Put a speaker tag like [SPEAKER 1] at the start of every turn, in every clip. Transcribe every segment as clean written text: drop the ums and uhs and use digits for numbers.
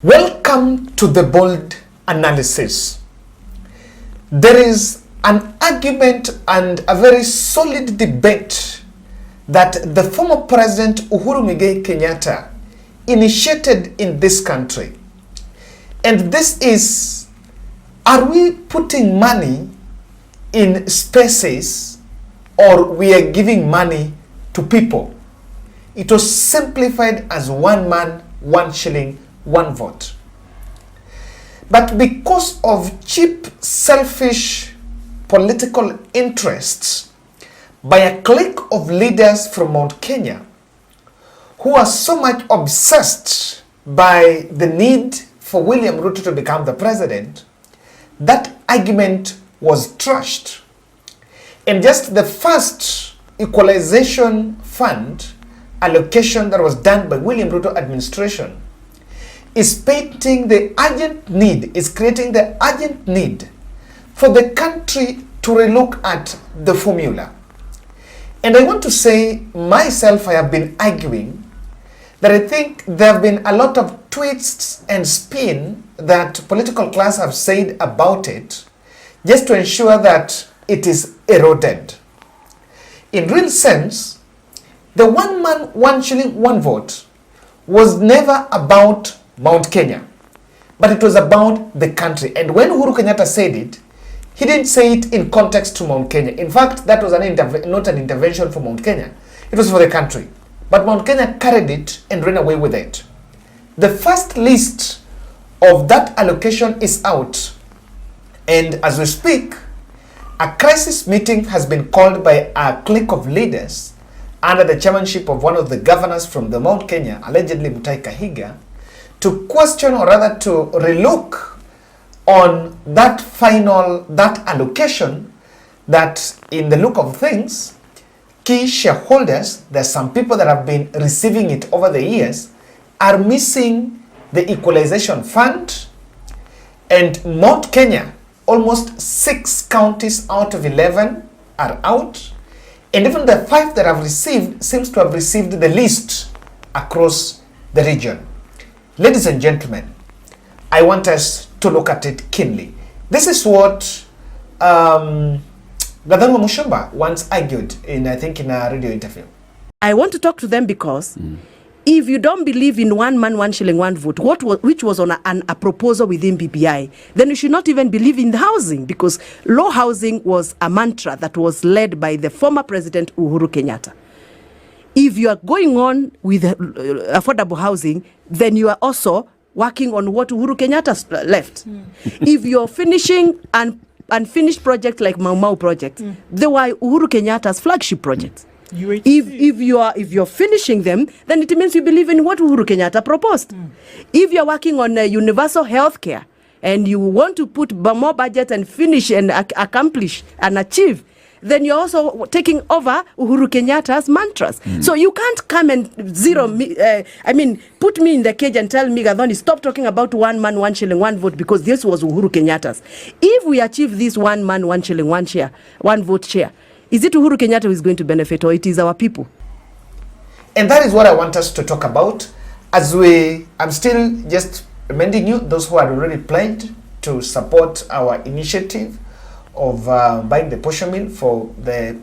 [SPEAKER 1] Welcome to the bold analysis. There is an argument and a very solid debate that the former President Uhuru Mt Kenyatta initiated in this country. And this is, are we putting money in spaces or we are giving money to people? It was simplified as one man, one shilling, one vote. But because of cheap, selfish political interests by a clique of leaders from Mount Kenya who are so much obsessed by the need for William Ruto to become the president, that argument was trashed. And just the first Equalization fund allocation that was done by William Ruto administration is painting the urgent need, is creating the urgent need for the country to relook at the formula. And I want to say, myself, I have been arguing that I think there have been a lot of twists and spin that political class have said about it just to ensure that it is eroded. In real sense, the one man, one shilling, one vote was never about Mount Kenya, but it was about the country. And when Uhuru Kenyatta said it, he didn't say it in context to Mount Kenya. In fact, that was not an intervention for Mount Kenya. It was for the country. But Mount Kenya carried it and ran away with it. The first list of that allocation is out. And as we speak, a crisis meeting has been called by a clique of leaders under the chairmanship of one of the governors from the Mount Kenya, allegedly Mutahi Kahiga, to question or rather to relook on that allocation that, in the look of things, key shareholders, there's some people that have been receiving it over the years, are missing the Equalization fund. And Mount Kenya, almost 6 counties out of 11 are out. And even the 5 that have received seems to have received the least across the region. Ladies and gentlemen, I want us to look at it keenly. This is what Gadanwa Mushamba once argued in, I think, in a radio interview.
[SPEAKER 2] I want to talk to them because if you don't believe in one man, one shilling, one vote, which was on a proposal within BBI, then you should not even believe in the housing, because low housing was a mantra that was led by the former President Uhuru Kenyatta. If you are going on with affordable housing, then you are also working on what Uhuru Kenyatta left. If you're finishing an unfinished project like Mau Mau project, they were Uhuru Kenyatta's flagship project. If you're finishing them, then it means you believe in what Uhuru Kenyatta proposed. If you're working on universal health care and you want to put more budget and finish and accomplish and achieve, then you're also taking over Uhuru Kenyatta's mantras. So you can't come and put me in the cage and tell me, Gadhoni, stop talking about one man, one shilling, one vote, because this was Uhuru Kenyatta's. If we achieve this one man, one shilling, one share, one vote share, is it Uhuru Kenyatta who is going to benefit, or it is our people?
[SPEAKER 1] And that is what I want us to talk about. I'm still just reminding you, those who had already pledged to support our initiative of buying the portion meal for the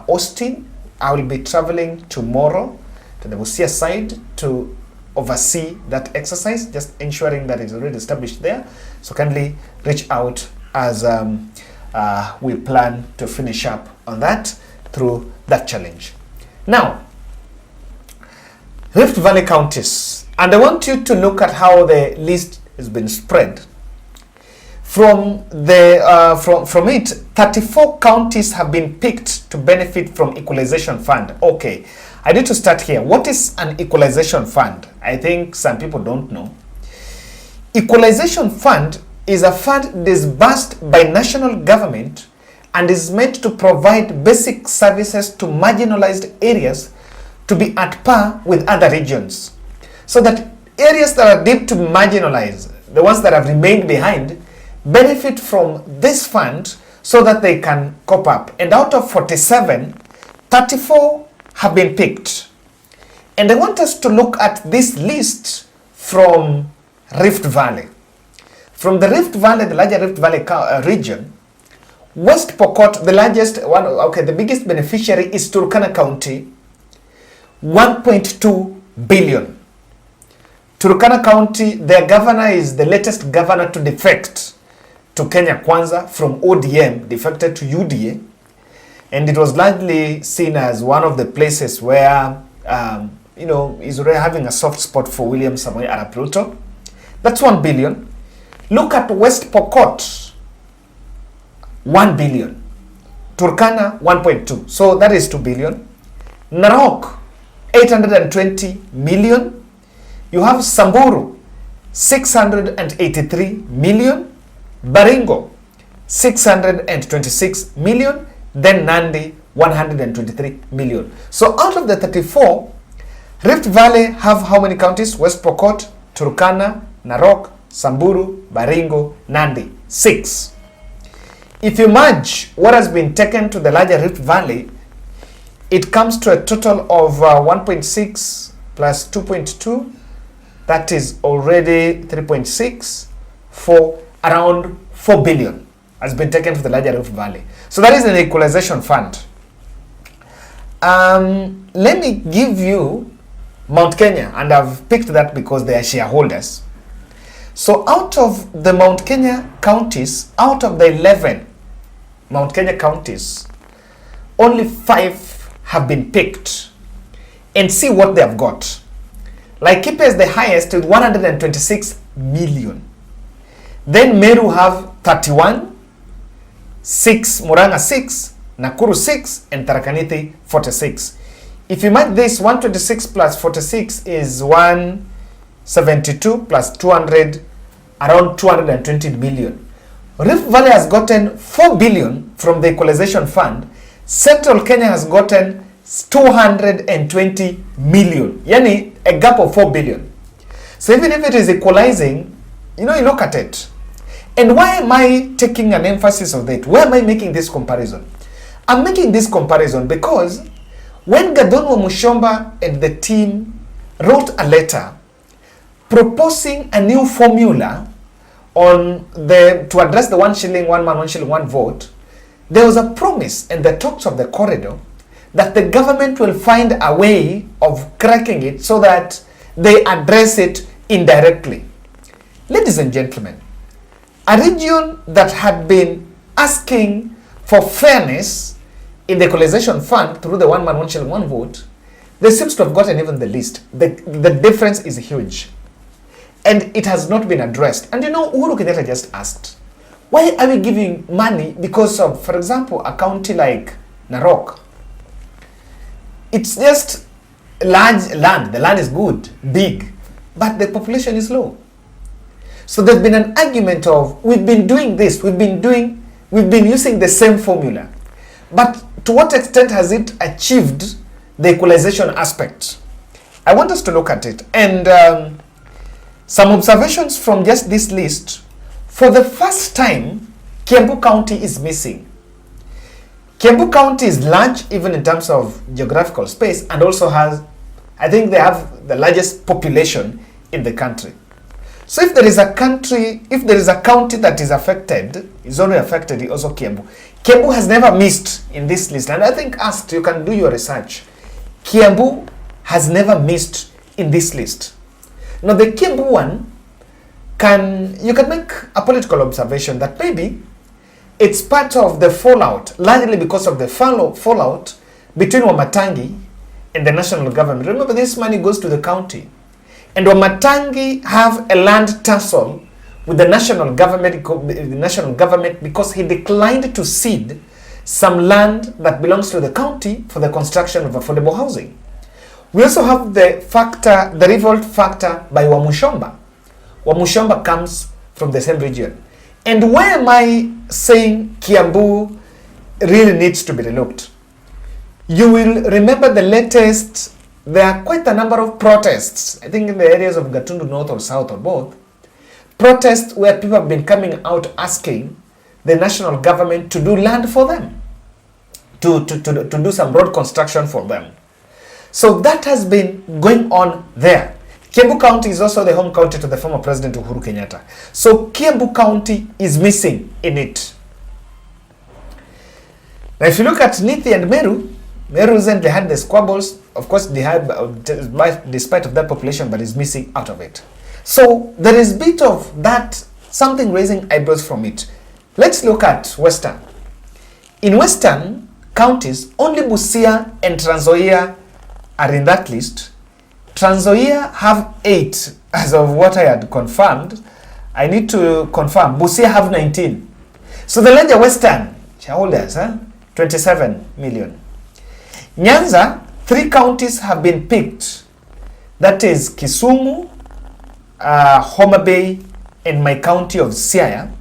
[SPEAKER 1] Austin. I will be traveling tomorrow to the Busia side to oversee that exercise, just ensuring that it's already established there. So kindly reach out as we plan to finish up on that through that challenge. Now, Rift Valley counties, and I want you to look at how the list has been spread. From it, 34 counties have been picked to benefit from Equalization fund. Okay, I need to start here. What is an Equalization fund? I think some people don't know. Equalization fund is a fund disbursed by national government and is meant to provide basic services to marginalized areas to be at par with other regions, so that areas that are deemed to be marginalized, the ones that have remained behind, benefit from this fund so that they can cope up. And out of 47, 34 have been picked. And I want us to look at this list from Rift Valley. From the Rift Valley, the larger Rift Valley region, West Pokot, the largest one, okay, the biggest beneficiary is Turkana County, 1.2 billion. Turkana County, their governor is the latest governor to defect to Kenya Kwanza from ODM, defected to UDA. And it was largely seen as one of the places where, is already having a soft spot for William Samoei Arap Ruto. That's 1 billion. Look at West Pokot, 1 billion. Turkana, 1.2. So that is 2 billion. Narok, 820 million. You have Samburu, 683 million. Baringo, 626 million. Then Nandi, 123 million. So out of the 34, Rift Valley have how many counties? West Pokot, Turkana, Narok, Samburu, Baringo, Nandi. 6. If you merge what has been taken to the larger Rift Valley, it comes to a total of 1.6 plus 2.2. That is already 3.6 for around 4 billion has been taken to the larger Rift Valley. So that is an equalization fund. Let me give you Mount Kenya, and I've picked that because they are shareholders. So out of the Mount Kenya counties, out of the 11 Mount Kenya counties, only 5 have been picked. And see what they have got. Laikipia is the highest with 126 million. Then Meru have 31, 6, Murang'a 6, Nakuru 6, and Tharaka Nithi 46. If you match this, 126 plus 46 is 172 plus 200, around 220 million. Rift Valley has gotten 4 billion from the Equalization Fund. Central Kenya has gotten 220 million. Yani a gap of 4 billion. So even if it is equalizing, you look at it. And why am I taking an emphasis on that? Why am I making this comparison? I'm making this comparison because when Gadonwa Mushomba and the team wrote a letter proposing a new formula to address the 1 shilling, 1 man, 1 shilling, 1 vote, there was a promise in the talks of the corridor that the government will find a way of cracking it so that they address it indirectly. Ladies and gentlemen, a region that had been asking for fairness in the Equalization Fund through the 1 man, 1 shilling, 1 vote, they seems to have gotten even the least. The difference is huge. And it has not been addressed. And Uhuru Kenyatta just asked, why are we giving money because of, for example, a county like Narok? It's just large land. The land is good, big, but the population is low. So there's been an argument of, we've been doing this, we've been using the same formula. But to what extent has it achieved the equalization aspect? I want us to look at it. And some observations from just this list. For the first time, Kiambu County is missing. Kiambu County is large even in terms of geographical space and also has, I think they have the largest population in the country. So if there is a county that is affected, is only affected, also Kiambu. Kiambu has never missed in this list. And I think you can do your research. Kiambu has never missed in this list. Now the Kiambu one, you can make a political observation that maybe it's part of the fallout, largely because of the fallout between Wamatangi and the national government. Remember, this money goes to the county. And Wamatangi have a land tussle with the national government because he declined to cede some land that belongs to the county for the construction of affordable housing. We also have the revolt factor by Wamushomba. Wamushomba comes from the same region. And why am I saying Kiambu really needs to be relooked? You will remember there are quite a number of protests, I think in the areas of Gatundu North or South or both, protests where people have been coming out asking the national government to do land for them, to do some road construction for them. So that has been going on there. Kiambu County is also the home county to the former President Uhuru Kenyatta. So Kiambu County is missing in it. Now if you look at Nithi and Meru recently had the squabbles. Of course, they had, despite of that population, but is missing out of it. So there is a bit of that, something raising eyebrows from it. Let's look at Western. In Western counties, only Busia and Trans Nzoia are in that list. Trans Nzoia have 8 as of what I had confirmed. I need to confirm. Busia have 19. So the larger Western shareholders, 27 million. Nyanza, 3 counties have been picked. That is Kisumu, Homa Bay, and my county of Siaya.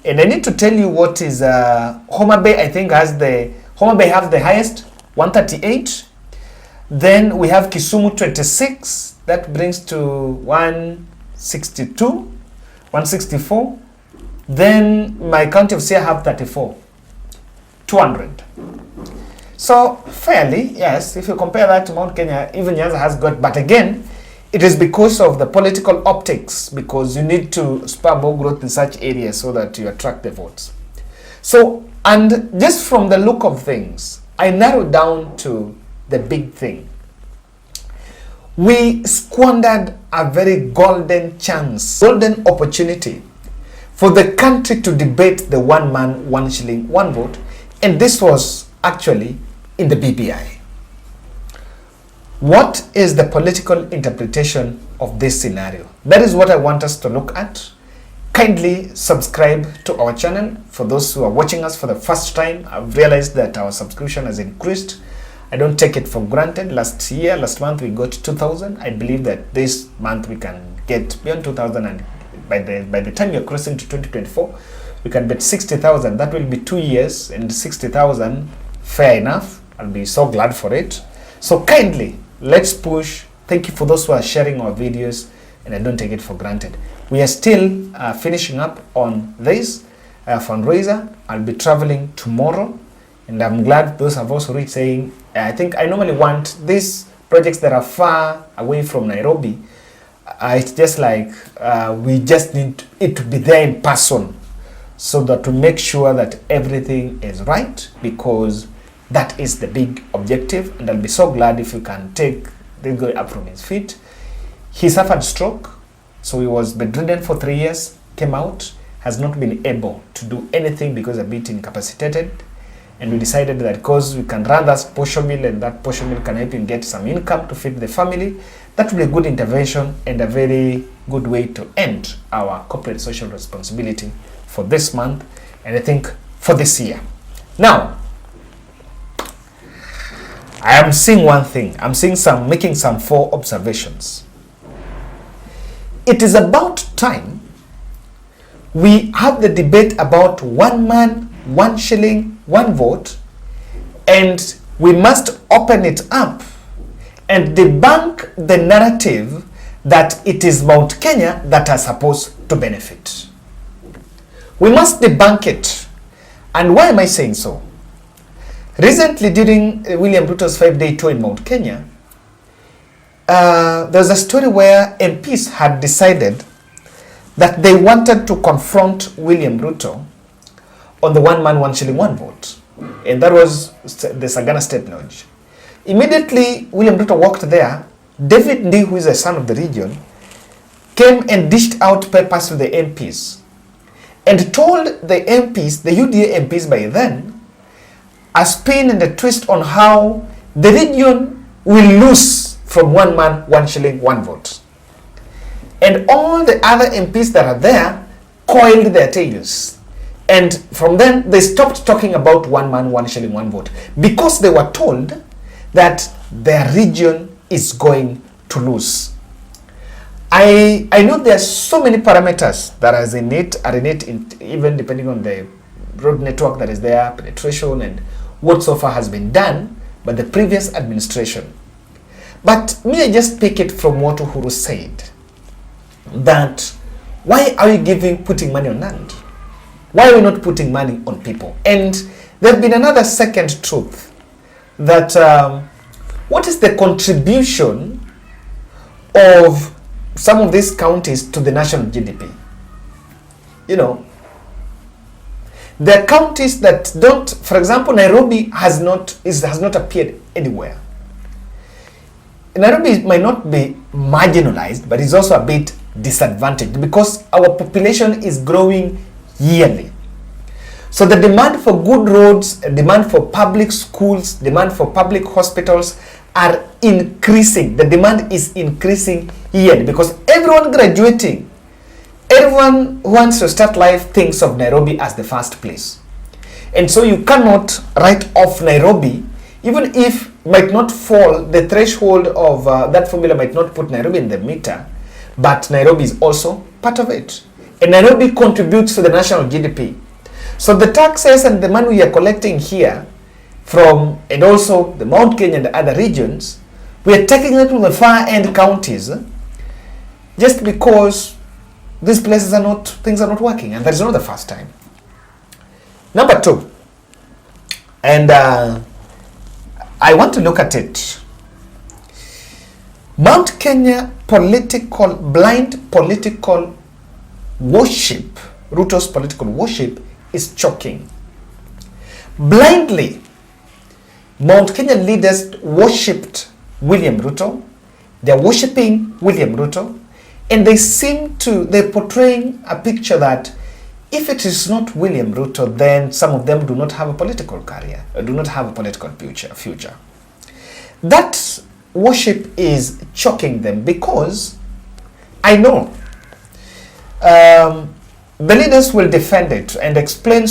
[SPEAKER 1] And I need to tell you what is Homa Bay. I think Homa Bay have the highest, 138. Then we have Kisumu 26. That brings to 162, 164. Then my county of Siaya have 34, 200. So fairly, yes, if you compare that to Mount Kenya, even Nyanza has got, but again, it is because of the political optics, because you need to spur more growth in such areas so that you attract the votes. So, and just from the look of things, I narrowed down to the big thing. We squandered a very golden chance, golden opportunity for the country to debate the 1 man, 1 shilling, 1 vote, and this was actually in the BBI. What is the political interpretation of this scenario? That is what I want us to look at. Kindly subscribe to our channel. For those who are watching us for the first time, I've realized that our subscription has increased. I don't take it for granted. Last month we got 2,000. I believe that this month we can get beyond 2,000, and by the time you're crossing to 2024, we can bet 60,000. That will be 2 years, and 60,000, fair enough. I'll be so glad for it. So kindly, let's push. Thank you for those who are sharing our videos, and I don't take it for granted. We are still finishing up on this fundraiser. I'll be traveling tomorrow, and I'm glad those have also reached saying, I think I normally want these projects that are far away from Nairobi. It's just like we just need it to be there in person, so that to make sure that everything is right, because that is the big objective. And I'll be so glad if you can take this guy up from his feet. He suffered stroke, so he was bedridden for 3 years, came out, has not been able to do anything because a bit incapacitated. And we decided that because we can run that portion mill, and that portion mill can help him get some income to feed the family, that will be a good intervention and a very good way to end our corporate social responsibility for this month, and I think for this year. Now, I am seeing one thing. I'm seeing making some 4 observations. It is about time we have the debate about 1 man, 1 shilling, 1 vote, and we must open it up and debunk the narrative that it is Mount Kenya that are supposed to benefit. We must debunk it. And why am I saying so? Recently, during William Ruto's 5-day tour in Mount Kenya, there was a story where MPs had decided that they wanted to confront William Ruto on the 1 man, 1 shilling, 1 vote. And that was the Sagana State Lodge. Immediately, William Ruto walked there. David Ndi, who is a son of the region, came and dished out papers to the MPs and told the MPs, the UDA MPs by then, a spin and a twist on how the region will lose from 1 man, 1 shilling, 1 vote. And all the other MPs that are there coiled their tails. And from then, they stopped talking about 1 man, 1 shilling, 1 vote, because they were told that their region is going to lose. I know there are so many parameters that are in it, even depending on the road network that is there, penetration, and what so far has been done by the previous administration. But may I just pick it from what Uhuru said, that why are we putting money on land? Why are we not putting money on people? And there has been another second truth, that what is the contribution of some of these counties to the national GDP. You know, there are counties that don't, for example, Nairobi has not appeared anywhere. Nairobi might not be marginalized, but it's also a bit disadvantaged because our population is growing yearly. So the demand for good roads, demand for public schools, demand for public hospitals are increasing. The demand is increasing yearly because everyone graduating, everyone who wants to start life thinks of Nairobi as the first place. And so you cannot write off Nairobi, even if might not fall, the threshold of that formula might not put Nairobi in the meter, but Nairobi is also part of it. And Nairobi contributes to the national GDP. So the taxes and the money we are collecting here from, and also the Mount Kenya and the other regions, we are taking it to the far end counties just because these places are not, things are not working, and that is not the first time. Number two, and I want to look at it. Mount Kenya blind political worship, Ruto's political worship is choking. Blindly, Mount Kenya leaders worshipped William Ruto. They're worshipping William Ruto, and they're portraying a picture that if it is not William Ruto, then some of them do not have a political career, or do not have a political future. That worship is choking them because I know the leaders will defend it and explain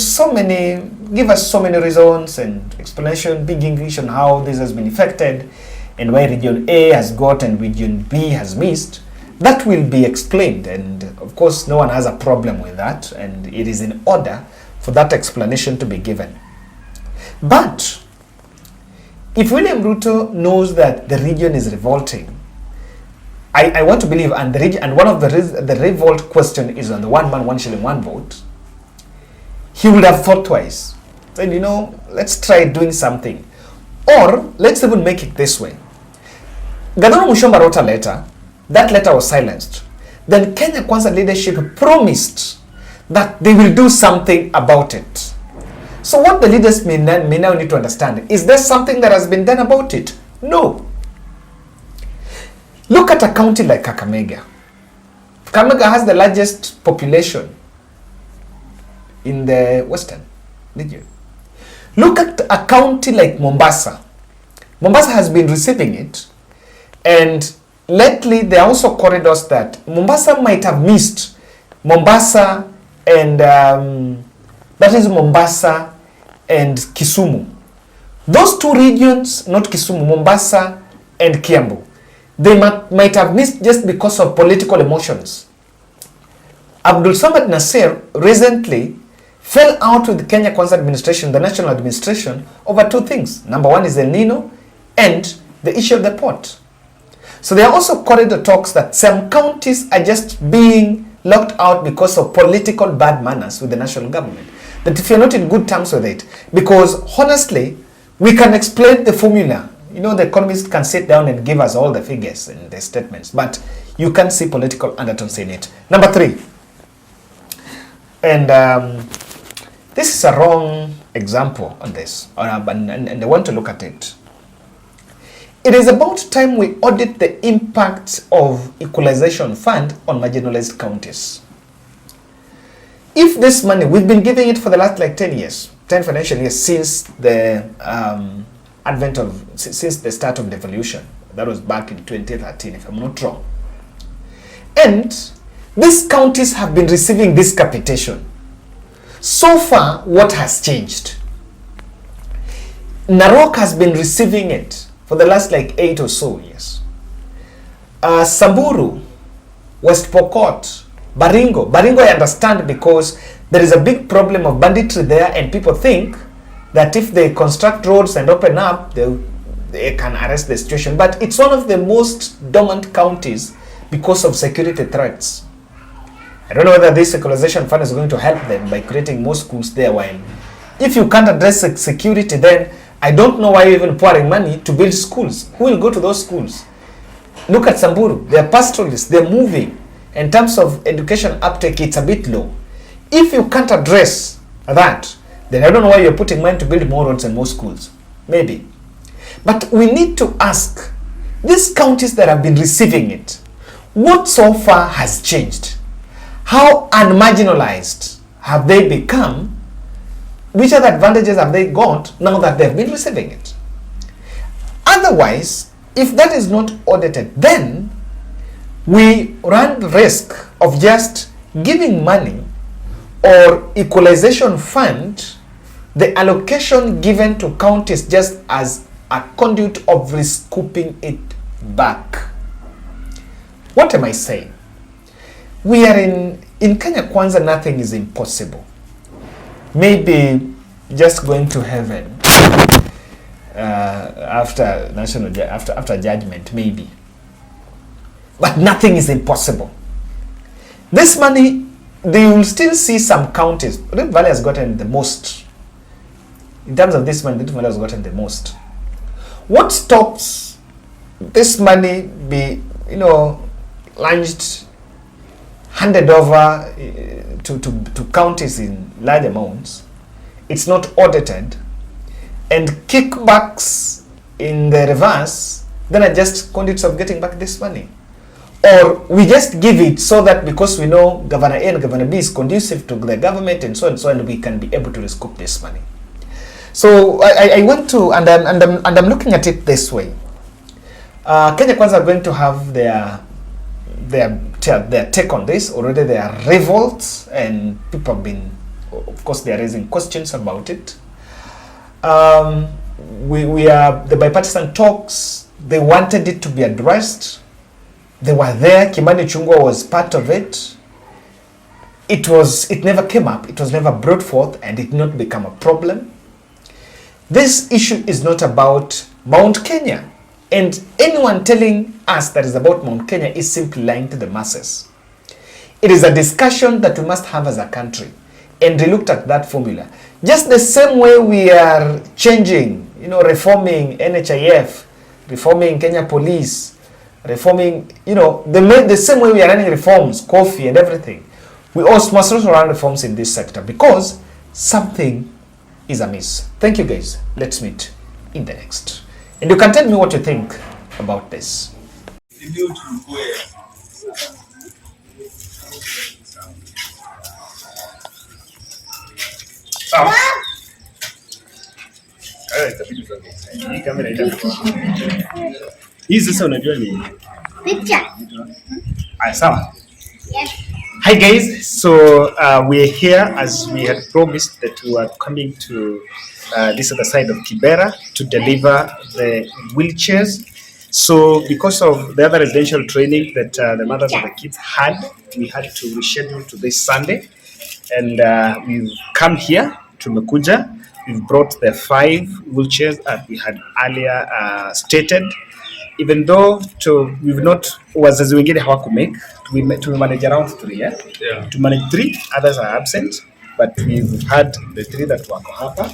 [SPEAKER 1] give us so many reasons and explanation, big English on how this has been affected and why region A has got and region B has missed. That will be explained, and of course no one has a problem with that, and it is in order for that explanation to be given. But if William Ruto knows that the region is revolting, I want to believe, and one of the revolt question is on the 1 man, 1 shilling, 1 vote, he would have thought twice. Said, you know, let's try doing something. Or let's even make it this way. Gadano Mushomba wrote a letter. That letter was silenced. Then Kenya Kwanza leadership promised that they will do something about it. So what the leaders may now need to understand, is there something that has been done about it? No. Look at a county like Kakamega. Kakamega has the largest population in the western region. Look at a county like Mombasa. Mombasa has been receiving it, and lately there are also corridors that Mombasa might have missed. Mombasa and that is Mombasa and Kisumu. Those two regions, not Kisumu, Mombasa and Kiambu, they might have missed just because of political emotions. Abdul Samad Nasser recently fell out with the Kenya Kwanza administration, the national administration, over two things. Number one is El Nino and the issue of the port. So there are also corridor talks that some counties are just being locked out because of political bad manners with the national government. That if you're not in good terms with it, because honestly, we can explain the formula. You know, the economists can sit down and give us all the figures and the statements, but you can't see political undertones in it. Number three, and this is a wrong example on this, and I want to look at it. It is about time we audit the impact of Equalization Fund on marginalized counties. If this money, we've been giving it for the last 10 years, 10 financial years since the since the start of devolution. That was back in 2013, if I'm not wrong. And these counties have been receiving this capitation. So far, what has changed? Narok has been receiving it for the last 8 or so years. Samburu, West Pokot, Baringo. Baringo I understand because there is a big problem of banditry there, and people think that if they construct roads and open up, they can arrest the situation. But it's one of the most dormant counties because of security threats. I don't know whether this Equalization Fund is going to help them by creating more schools there. When if you can't address security, then I don't know why you're even pouring money to build schools. Who will go to those schools? Look at Samburu. They're pastoralists. They're moving. In terms of education uptake, it's a bit low. If you can't address that, then I don't know why you're putting money to build more roads and more schools. Maybe. But we need to ask, these counties that have been receiving it, what so far has changed? How unmarginalized have they become? Which other advantages have they got now that they've been receiving it? Otherwise, if that is not audited, then we run the risk of just giving money or equalization fund, the allocation given to counties just as a conduit of recouping it back. What am I saying? We are in Kenya Kwanza, nothing is impossible. Maybe just going to heaven after judgment, maybe. But nothing is impossible. This money, they will still see some counties. Rift Valley has gotten the most. In terms of this money, Rift Valley has gotten the most. What stops this money be, launched, handed over to counties in large amounts? It's not audited, and kickbacks in the reverse then are just conduits of getting back this money. Or we just give it so that because we know Governor A and Governor B is conducive to the government and so and we can be able to recoup this money. So I want to, and I'm looking at it this way. Kenya Kwanza are going to have their take on this. Already there are revolts and people have been, of course, they are raising questions about it. We are the bipartisan talks. They wanted it to be addressed. They were there. Kimani Chungwa was part of it. It never came up. It was never brought forth, and it did not become a problem. This issue is not about Mount Kenya, and anyone telling us that is about Mount Kenya is simply lying to the masses. It is a discussion that we must have as a country, and they looked at that formula. Just the same way we are changing, reforming NHIF, reforming Kenya Police, reforming, the same way we are running reforms, coffee and everything. We also must also run reforms in this sector because something is amiss. Thank you guys. Let's meet in the next. And you can tell me what you think about this.
[SPEAKER 3] Hii sasa unajua ni
[SPEAKER 1] picture. Sawa. Yes. Hi guys, so we're here as we had promised that we were coming to this other side of Kibera to deliver the wheelchairs. So because of the other residential training that the mothers of the kids had, we had to reschedule to this Sunday, and we've come here to Mekuja. We've brought the 5 wheelchairs that we had earlier stated. Even though we've not, wazazi wengine hawakumake, we manage around 3, yeah? Yeah. To manage 3, others are absent, but we've had the 3 that wako hapa,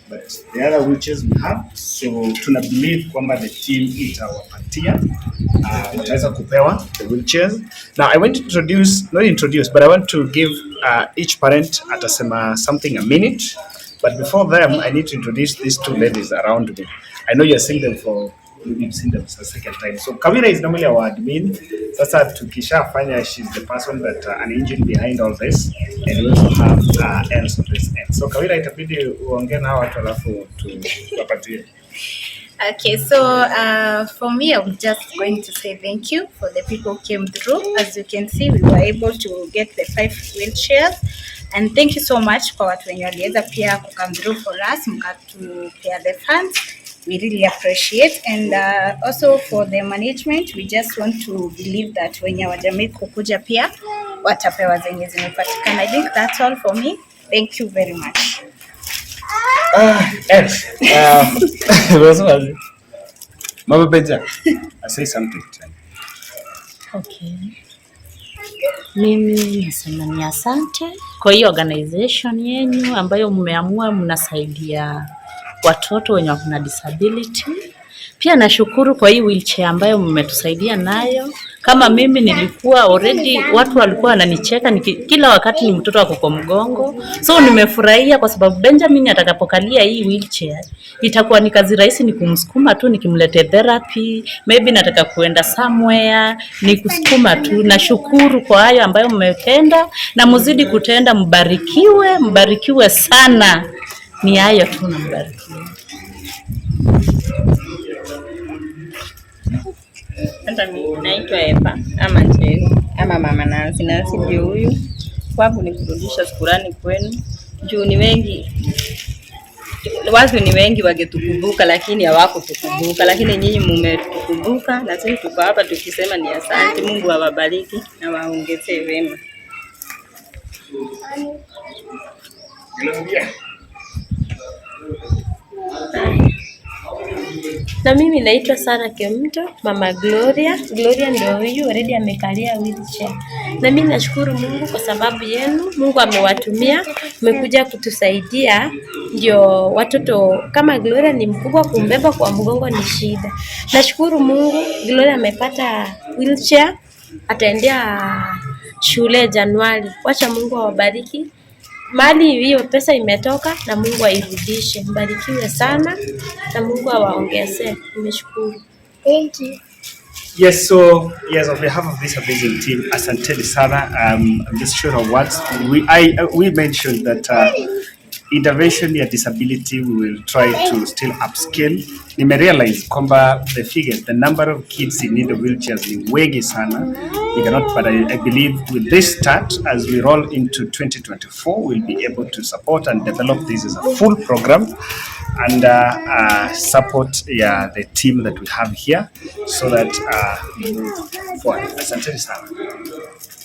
[SPEAKER 1] but the other wheelchairs we have, so tuna believe kwamba the team itawapatia wataweza kupewa the wheelchairs. Now I want to but I want to give each parent atasema something a minute, but before them I need to introduce these 2 ladies around me. I know you're seeing them you've seen them for the second time. So Kawira is normally our admin. Sasa tukishafanya, she's the person that an engine behind all this, and we also have else on this end. So Kawira, itabidi uongee na watu alafu tuwapatie.
[SPEAKER 4] Okay, so for me, I'm just going to say thank you for the people who came through. As you can see, we were able to get the 5 wheelchairs, and thank you so much for watu wenye waliweza pia come through for us, mkatupea the funds. We really appreciate, and also for the management, we just want to believe that when you wajamii kukuja pia watapewa zenye zimepatikana. I think that's all for me. Thank you very much.
[SPEAKER 3] Mama Benja, I say something.
[SPEAKER 5] Okay. Mimi nasema ni asante kwa hiyo organization yenu ambayo mmeamua mnasaidia watoto wenye wana disability, Pia nashukuru kwa hii wheelchair ambayo mmetusaidia nayo. Kama mimi nilikuwa already, watu walikuwa wananicheka kila wakati ni mtoto wako kwa mgongo. So nimefurahia kwa sababu Benjamin atakapokalia hii wheelchair itakuwa ni kazi rahisi, ni kumsukuma tu, nikimlete therapy, maybe nataka kuenda somewhere, ni kusukuma tu. Nashukuru kwa hayo ambayo mmependa na mzidi kutenda, mbarikiwe sana. Ni hayo tu, na mbarikiwe.
[SPEAKER 6] Hata mimi naitwa Eva ama Njeri ama Mama Nancy. Nancy ndio huyu. Kwangu ni kurudisha shukrani kwenu. Juu ni wengi, watu ni wengi wangetukumbuka lakini hawakutukumbuka, lakini nyinyi mmetukumbuka na sisi tuko hapa tukisema ni asante. Mungu awabariki na waongezee wema.
[SPEAKER 7] Na mimi naitwa Sara Kemto, Mama Gloria. Gloria ndio huyu already amekalia wheelchair. Na mimi nashukuru Mungu kwa sababu yenu. Mungu amewatumia, mmekuja kutusaidia. Ndio watoto kama Gloria ni mkubwa, kumbeba kwa mgongo ni shida. Nashukuru Mungu, Gloria amepata wheelchair, ataendea shule Januari. Wacha Mungu awabariki. Mali hiyo pesa imetoka na Mungu airudishe. Mbarikiwe sana na Mungu awaongezee. Nimeshukuru. Thank you.
[SPEAKER 3] Yes, so yes, on behalf of this amazing team, asanteni sana. I'm just short of words. We mentioned that intervention ya disability, we will try to still upscale. Nimerealize kwamba the number of kids in need of wheelchairs ni wengi sana. We cannot, but I believe with this start, as we roll into 2024, we'll be able to support and develop this as a full program and support the team that we have here so that we move forward. Asante sana.